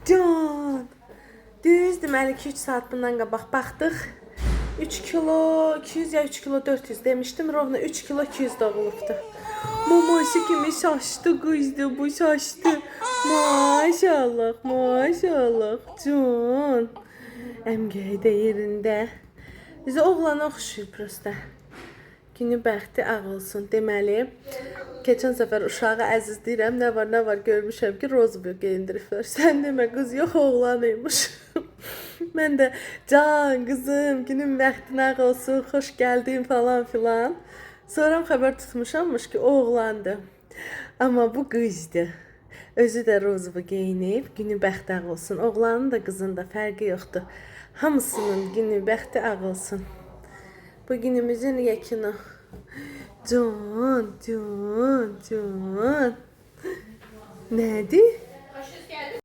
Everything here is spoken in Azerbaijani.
Can. Düz deməli 2-3 saat bundan qabaq baxdıq. 3 kilo 200 ya 3 kilo 400 demişdim. Rovna 3 kilo 200 doğulubdu. Maması kimi şaşdı kızdı bu şaşdı. Maşallah maşallah Can. Əmgəyi də yerində. Bizə oğlana oxşuyur prosta. Günü bəxti ağ olsun. Deməli, keçən səfər uşağı əzizləyirəm. Nə var görmüşəm ki, rozbu geyindiriblər. Sən demə qız yox, oğlan imiş. Mən də can qızım, günün bəxtin ağ olsun, xoş gəldin falan filan. Sonra xəbər tutmuşammış ki, oğlandı. Amma bu qızdı. Özü də rozbu geyinib, günü bəxti ağ olsun. Oğlanın da qızın da fərqi yoxdur. Hamısının günü bəxti ağ olsun. Bu günümüzün yekunu. Can. Nədir?